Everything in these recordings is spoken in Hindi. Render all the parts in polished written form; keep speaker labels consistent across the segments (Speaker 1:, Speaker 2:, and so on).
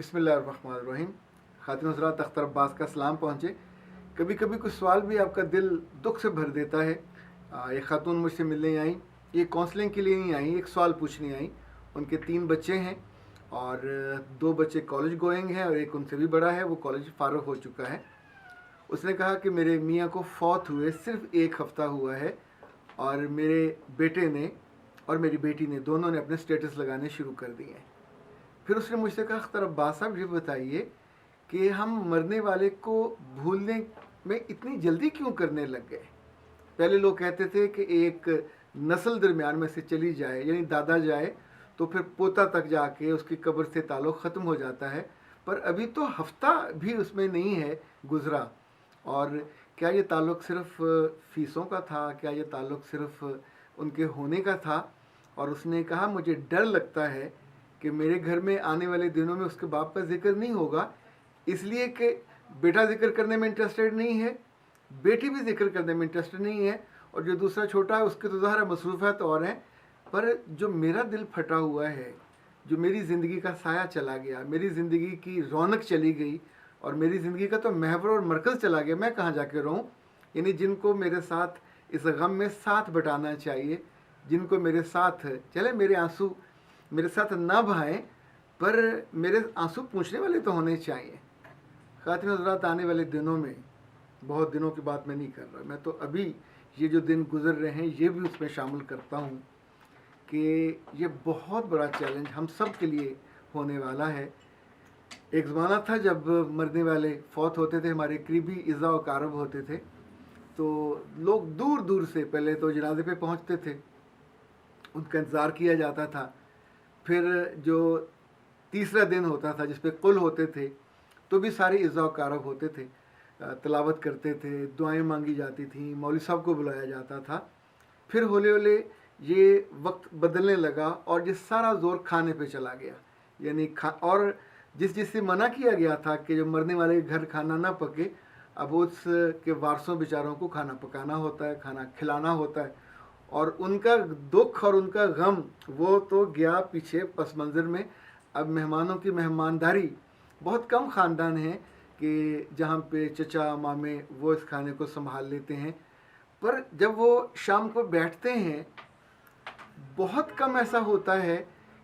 Speaker 1: बिस्मिल्लाहिर्रहमानिर्रहीम। खातिन हज़रात, अख्तर अब्बास का सलाम पहुँचे। कभी कभी कुछ सवाल भी आपका दिल दुख से भर देता है। एक खातून मुझसे मिलने आई, ये काउंसलिंग के लिए नहीं आई, एक सवाल पूछने आई। उनके 3 बच्चे हैं और 2 बच्चे कॉलेज गोइंग हैं और एक उनसे भी बड़ा है, वो कॉलेज फारुग हो चुका है। उसने कहा कि मेरे मियाँ को फौत हुए सिर्फ 1 हफ़्ता हुआ है और मेरे बेटे ने और मेरी बेटी ने दोनों ने अपने स्टेटस लगाने शुरू कर दिए हैं। फिर उसने मुझसे कहा, अख्तर अब्बास साहब ये बताइए कि हम मरने वाले को भूलने में इतनी जल्दी क्यों करने लग गए। पहले लोग कहते थे कि एक नस्ल दरमियान में से चली जाए, यानी दादा जाए तो फिर पोता तक जाके उसकी कब्र से ताल्लुक़ ख़त्म हो जाता है, पर अभी तो हफ्ता भी उसमें नहीं है गुज़रा। और क्या ये ताल्लुक़ सिर्फ़ फ़ीसों का था, क्या ये ताल्लुक़ सिर्फ़ उनके होने का था। और उसने कहा, मुझे डर लगता है कि मेरे घर में आने वाले दिनों में उसके बाप का जिक्र नहीं होगा, इसलिए कि बेटा जिक्र करने में इंटरेस्टेड नहीं है, बेटी भी जिक्र करने में इंटरेस्टेड नहीं है, और जो दूसरा छोटा है उसके तो ज़ाहिर मसरूफ़ात और हैं। पर जो मेरा दिल फटा हुआ है, जो मेरी ज़िंदगी का साया चला गया, मेरी ज़िंदगी की रौनक चली गई और मेरी ज़िंदगी का तो महवर और मरकज़ चला गया, मैं कहाँ जाके रहूँ। यानी जिनको मेरे साथ इस गम में साथ बटाना चाहिए, जिनको मेरे साथ चले, मेरे आंसू मेरे साथ ना बहाएं, पर मेरे आंसू पूंछने वाले तो होने चाहिए। खातिन हज़रात, आने वाले दिनों में, बहुत दिनों की बात मैं नहीं कर रहा, मैं तो अभी ये जो दिन गुज़र रहे हैं ये भी उसमें शामिल करता हूँ कि ये बहुत बड़ा चैलेंज हम सब के लिए होने वाला है। एक ज़माना था जब मरने वाले फौत होते थे, हमारे करीबी इज़्ज़ा व कारब होते थे, तो लोग दूर दूर से पहले तो जनाजे पे पहुँचते थे, उनका इंतज़ार किया जाता था। फिर जो तीसरा दिन होता था जिस पे कुल होते थे, तो भी सारे इज़्ज़ा व कारब होते थे, तिलावत करते थे, दुआएं मांगी जाती थी, मौलवी साहब को बुलाया जाता था। फिर हौले हौले ये वक्त बदलने लगा और ये सारा ज़ोर खाने पे चला गया। यानी और जिससे मना किया गया था कि जो मरने वाले के घर खाना ना पके, अब उस के वारसों बेचारों को खाना पकाना होता है, खाना खिलाना होता है। और उनका दुख और उनका गम वो तो गया पीछे पस मंज़र में। अब मेहमानों की मेहमानदारी, बहुत कम ख़ानदान हैं कि जहाँ पे चचा मामे वो इस खाने को संभाल लेते हैं, पर जब वो शाम को बैठते हैं बहुत कम ऐसा होता है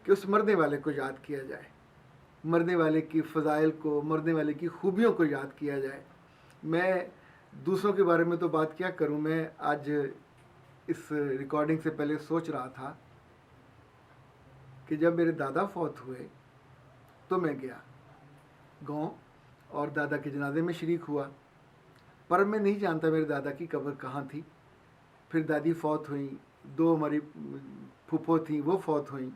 Speaker 1: कि उस मरने वाले को याद किया जाए, मरने वाले की फ़ज़ाइल को, मरने वाले की खूबियों को याद किया जाए। मैं दूसरों के बारे में तो बात क्या करूँ, मैं आज इस रिकॉर्डिंग से पहले सोच रहा था कि जब मेरे दादा फौत हुए तो मैं गया गांव और दादा के जनाजे में शरीक हुआ, पर मैं नहीं जानता मेरे दादा की कब्र कहाँ थी। फिर दादी फौत हुई, 2 हमारी फूफो थी वो फौत हुई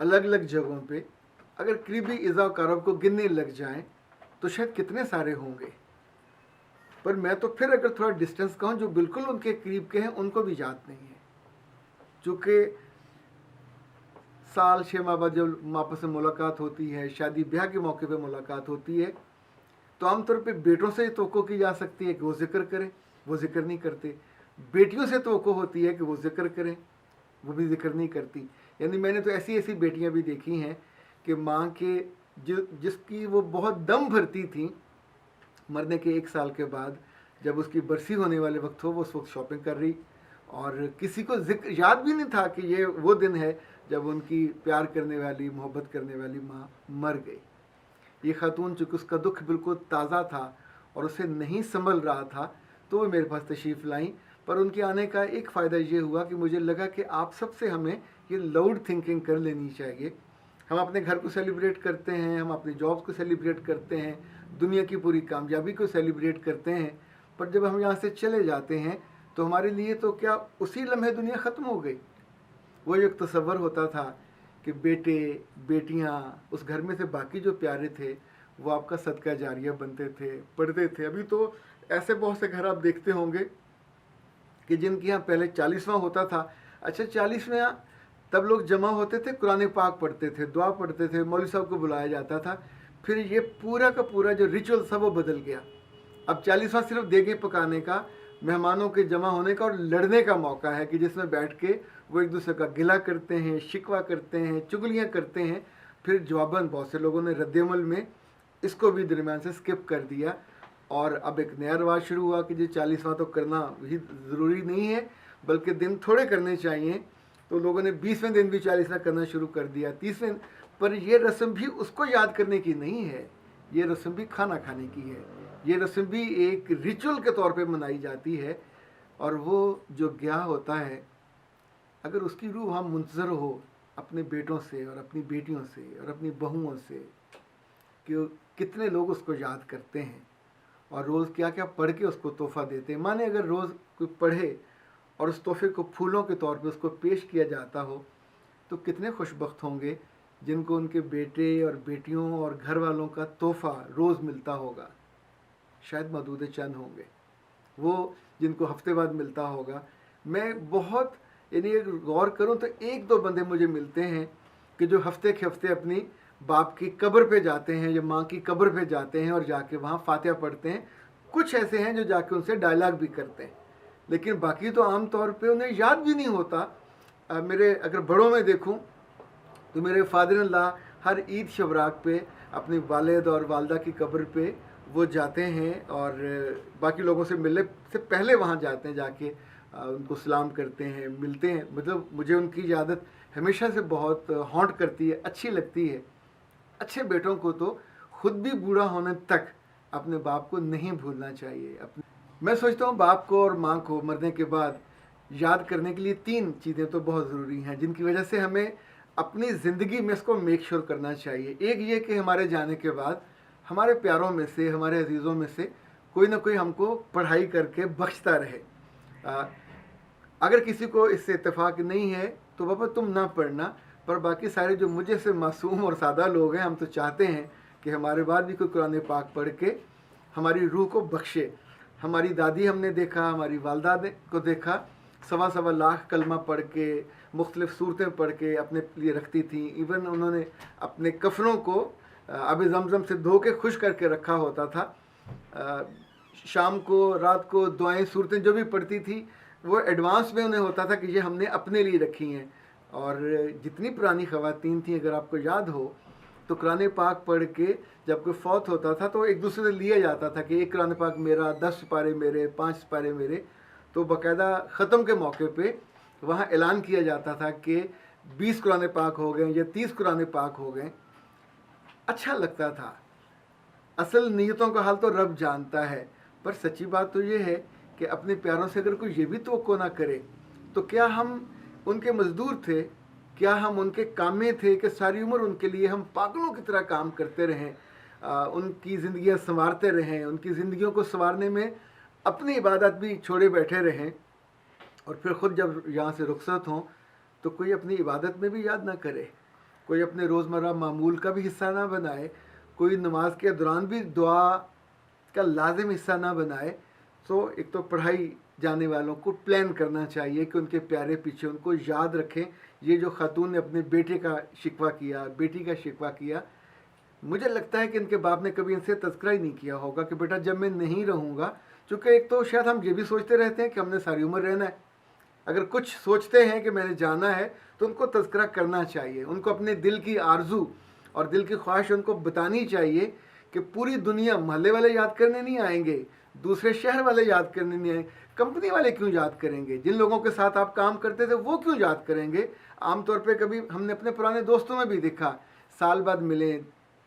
Speaker 1: अलग अलग जगहों पे। अगर करीबी इज़्ज़ा कारब को गिनने लग जाएं तो शायद कितने सारे होंगे, पर मैं तो फिर अगर थोड़ा डिस्टेंस कहूँ, जो बिल्कुल उनके करीब के हैं उनको भी याद नहीं है। चूँकि साल 6 माह बाद जब आपस में मुलाकात होती है, शादी ब्याह के मौके पे मुलाकात होती है, तो आमतौर पे बेटों से तवक्को की जा सकती है कि वो जिक्र करें, वो जिक्र नहीं करते। बेटियों से तवक्को होती है कि वो जिक्र करें, वो भी जिक्र नहीं करती। यानी मैंने तो ऐसी ऐसी बेटियां भी देखी हैं कि माँ के जिसकी वो बहुत दम भरती थी, मरने के 1 साल के बाद जब उसकी बरसी होने वाले वक्त हो, वो उस वक्त शॉपिंग कर रही और किसी को जिक्र याद भी नहीं था कि ये वो दिन है जब उनकी प्यार करने वाली, मोहब्बत करने वाली माँ मर गई। ये खातून, चूँकि उसका दुख बिल्कुल ताज़ा था और उसे नहीं संभल रहा था, तो वो मेरे पास तशरीफ़ लाई। पर उनके आने का एक फ़ायदा ये हुआ कि मुझे लगा कि आप सबसे हमें ये लाउड थिंकिंग कर लेनी चाहिए। हम अपने घर को सेलिब्रेट करते हैं, हम अपने जॉब्स को सेलिब्रेट करते हैं, दुनिया की पूरी कामयाबी को सेलिब्रेट करते हैं, पर जब हम यहाँ से चले जाते हैं तो हमारे लिए तो क्या उसी लम्हे दुनिया ख़त्म हो गई। वो एक तसव्वुर होता था कि बेटे बेटियाँ उस घर में से बाकी जो प्यारे थे वो आपका सदका जारिया बनते थे, पढ़ते थे। अभी तो ऐसे बहुत से घर आप देखते होंगे कि जिनके यहाँ पहले 40वां होता था। अच्छा, 40वें यहाँ तब लोग जमा होते थे, कुरान पाक पढ़ते थे, दुआ पढ़ते थे, मौलवी साहब को बुलाया जाता था। फिर ये पूरा का पूरा जो रिचुअल था वो बदल गया। अब 40वां सिर्फ देगे पकाने का, मेहमानों के जमा होने का और लड़ने का मौका है कि जिसमें बैठ के वो एक दूसरे का गिला करते हैं, शिकवा करते हैं, चुगलियाँ करते हैं। फिर जवाबन बहुत से लोगों ने रद्दमल में इसको भी दरमियान से स्किप कर दिया, और अब एक नया रिवाज शुरू हुआ कि जी 40वां तो करना भी ज़रूरी नहीं है, बल्कि दिन थोड़े करने चाहिए। तो लोगों ने 20वें दिन भी 40वां करना शुरू कर दिया, 30वें। पर यह रस्म भी उसको याद करने की नहीं है, ये रस्म भी खाना खाने की है, ये रस्म भी एक रिचुअल के तौर पे मनाई जाती है। और वो जो गया होता है, अगर उसकी रूह वहाँ मुंतज़र हो अपने बेटों से और अपनी बेटियों से और अपनी बहुओं से कि कितने लोग उसको याद करते हैं और रोज़ क्या क्या पढ़ के उसको तोहफ़ा देते हैं। माने अगर रोज़ कोई पढ़े और उस तोहफे को फूलों के तौर पे उसको पेश किया जाता हो, तो कितने खुशबख्त होंगे जिनको उनके बेटे और बेटियों और घर वालों का तोहफ़ा रोज़ मिलता होगा। शायद मदूद चंद होंगे वो जिनको हफ्ते बाद मिलता होगा। मैं बहुत यानी गौर करूं तो एक दो बंदे मुझे मिलते हैं कि जो हफ्ते के हफ्ते अपनी बाप की कब्र पे जाते हैं या माँ की कब्र पे जाते हैं और जाके वहाँ फातिहा पढ़ते हैं। कुछ ऐसे हैं जो जाके उनसे डायलॉग भी करते हैं, लेकिन बाकी तो आम तौर पे उन्हें याद भी नहीं होता। मेरे अगर बड़ों में देखूं तो मेरे फादर अल्लाह हर ईद शबराक पे अपने वालिद और वालदा की कब्र पे वो जाते हैं और बाकी लोगों से मिलने से पहले वहाँ जाते हैं, जाके उनको सलाम करते हैं, मिलते हैं। मतलब मुझे उनकी आदत हमेशा से बहुत हॉन्ट करती है, अच्छी लगती है। अच्छे बेटों को तो खुद भी बूढ़ा होने तक अपने बाप को नहीं भूलना चाहिए। मैं सोचता हूँ बाप को और माँ को मरने के बाद याद करने के लिए 3 चीज़ें तो बहुत ज़रूरी हैं, जिनकी वजह से हमें अपनी ज़िंदगी में इसको मेक श्योर करना चाहिए। एक ये कि हमारे जाने के बाद हमारे प्यारों में से, हमारे अजीज़ों में से कोई ना कोई हमको पढ़ाई करके बख्शता रहे। अगर किसी को इससे इत्तेफाक नहीं है तो बाबा तुम ना पढ़ना, पर बाकी सारे जो मुझे से मासूम और सादा लोग हैं, हम तो चाहते हैं कि हमारे बाद भी कोई कुरान पाक पढ़ के हमारी रूह को बख्शे। हमारी दादी हमने देखा, हमारी वालदा को देखा, 1.25 लाख कलमा पढ़ के, मुख्तलिफ़ सूरतें पढ़ के अपने लिए रखती थी। इवन उन्होंने अपने कफनों को आब ज़मज़म से धो के खुश करके रखा होता था। शाम को, रात को दुआएं, सूरतें जो भी पढ़ती थी वो एडवांस में उन्हें होता था कि ये हमने अपने लिए रखी हैं। और जितनी पुरानी ख़वातीन थी, अगर आपको याद हो तो कुरान पाक पढ़ के जब कोई फौत होता था तो एक दूसरे से लिया जाता था कि एक कुरान पाक मेरा, 10 सिपारे मेरे, 5 सिपारे मेरे। तो बाकायदा ख़त्म के मौके पे वहाँ ऐलान किया जाता था कि 20 कुरान पाक हो गए या 30 कुरान पाक हो गए। अच्छा लगता था। असल नीयतों का हाल तो रब जानता है, पर सच्ची बात तो ये है कि अपने प्यारों से अगर कोई ये भी तवक्को ना करे तो क्या हम उनके मज़दूर थे, क्या हम उनके कामे थे कि सारी उम्र उनके लिए हम पागलों की तरह काम करते रहें, उनकी ज़िंदगियाँ संवारते रहें, उनकी ज़िंदगियों को संवारने में अपनी इबादत भी छोड़े बैठे रहें, और फिर ख़ुद जब यहाँ से रुखसत हों तो कोई अपनी इबादत में भी याद ना करे, कोई अपने रोज़मर्रा मामूल का भी हिस्सा ना बनाए, कोई नमाज के दौरान भी दुआ का लाजिम हिस्सा ना बनाए। तो एक तो पढ़ाई जाने वालों को प्लान करना चाहिए कि उनके प्यारे पीछे उनको याद रखें। ये जो खातून ने अपने बेटे का शिकवा किया, बेटी का शिकवा किया, मुझे लगता है कि इनके बाप ने कभी इनसे तज़किरा ही नहीं किया होगा कि बेटा जब मैं नहीं रहूँगा, चूँकि एक तो शायद हम ये भी सोचते रहते हैं कि हमने सारी उम्र रहना है। अगर कुछ सोचते हैं कि मैंने जाना है तो उनको तज़किरा करना चाहिए, उनको अपने दिल की आरज़ू और दिल की ख्वाहिश उनको बतानी चाहिए कि पूरी दुनिया, महल्ले वाले याद करने नहीं आएंगे, दूसरे शहर वाले याद करने नहीं आएंगे, कंपनी वाले क्यों याद करेंगे, जिन लोगों के साथ आप काम करते थे वो क्यों याद करेंगे। आमतौर पे कभी हमने अपने पुराने दोस्तों में भी देखा, साल बाद मिले,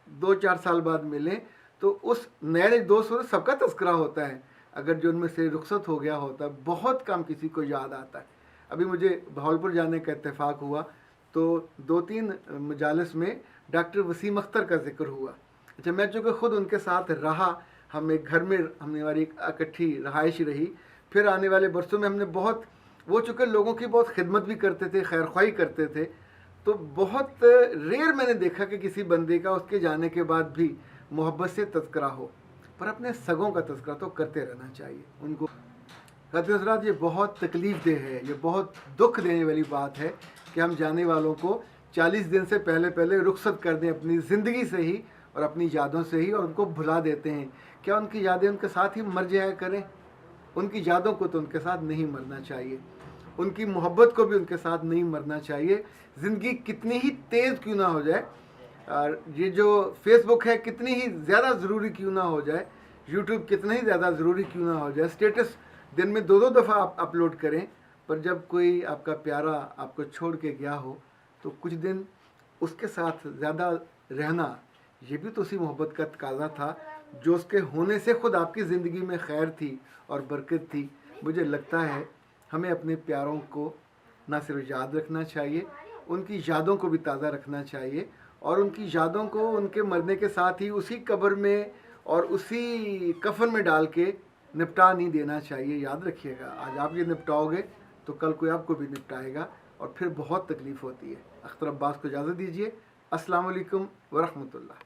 Speaker 1: 2-4 साल बाद मिले तो उस नए दोस्त से सबका तज़किरा होता है। अगर जो उनमें से रुखसत हो गया होता है, बहुत कम किसी को याद आता है। अभी मुझे बहावलपुर जाने का इत्तेफाक हुआ तो 2-3 मजालिस में डॉक्टर वसीम अख्तर का जिक्र हुआ। अच्छा, मैं चूँकि ख़ुद उनके साथ रहा, हम एक घर में, हमने हमारी इकट्ठी रहाइश रही, फिर आने वाले बरसों में हमने बहुत, वो चूँकि लोगों की बहुत खिदमत भी करते थे, खैर ख्वाही करते थे, तो बहुत रेयर मैंने देखा कि किसी बंदे का उसके जाने के बाद भी मोहब्बत से तज़किरा हो। पर अपने सगों का तज़किरा तो करते रहना चाहिए उनको। खातिन हज़रात, ये बहुत तकलीफ़ देह है, ये बहुत दुख देने वाली बात है कि हम जाने वालों को 40 दिन से पहले पहले रुखसत कर दें अपनी ज़िंदगी से ही और अपनी यादों से ही, और उनको भुला देते हैं। क्या उनकी यादें उनके साथ ही मर जाया करें? उनकी यादों को तो उनके साथ नहीं मरना चाहिए, उनकी मोहब्बत को भी उनके साथ नहीं मरना चाहिए। ज़िंदगी कितनी ही तेज़ क्यों ना हो जाए, और ये जो फेसबुक है कितनी ही ज़्यादा ज़रूरी क्यों ना हो जाए, यूट्यूब कितना ही ज़्यादा ज़रूरी क्यों ना हो जाए, स्टेटस दिन में 2-2 दफ़ा आप अपलोड करें, पर जब कोई आपका प्यारा आपको छोड़ के गया हो तो कुछ दिन उसके साथ ज़्यादा रहना, ये भी तो उसी मोहब्बत का तकाज़ा था जो उसके होने से ख़ुद आपकी ज़िंदगी में खैर थी और बरकत थी। मुझे लगता है हमें अपने प्यारों को ना सिर्फ याद रखना चाहिए, उनकी यादों को भी ताज़ा रखना चाहिए और उनकी यादों को उनके मरने के साथ ही उसी कब्र में और उसी कफन में डाल के निपटा नहीं देना चाहिए। याद रखिएगा, आज आप ये निपटाओगे तो कल कोई आपको भी निपटाएगा और फिर बहुत तकलीफ़ होती है। अख्तर अब्बास को इजाज़त दीजिए। अस्सलाम वालेकुम व रहमतुल्लाह।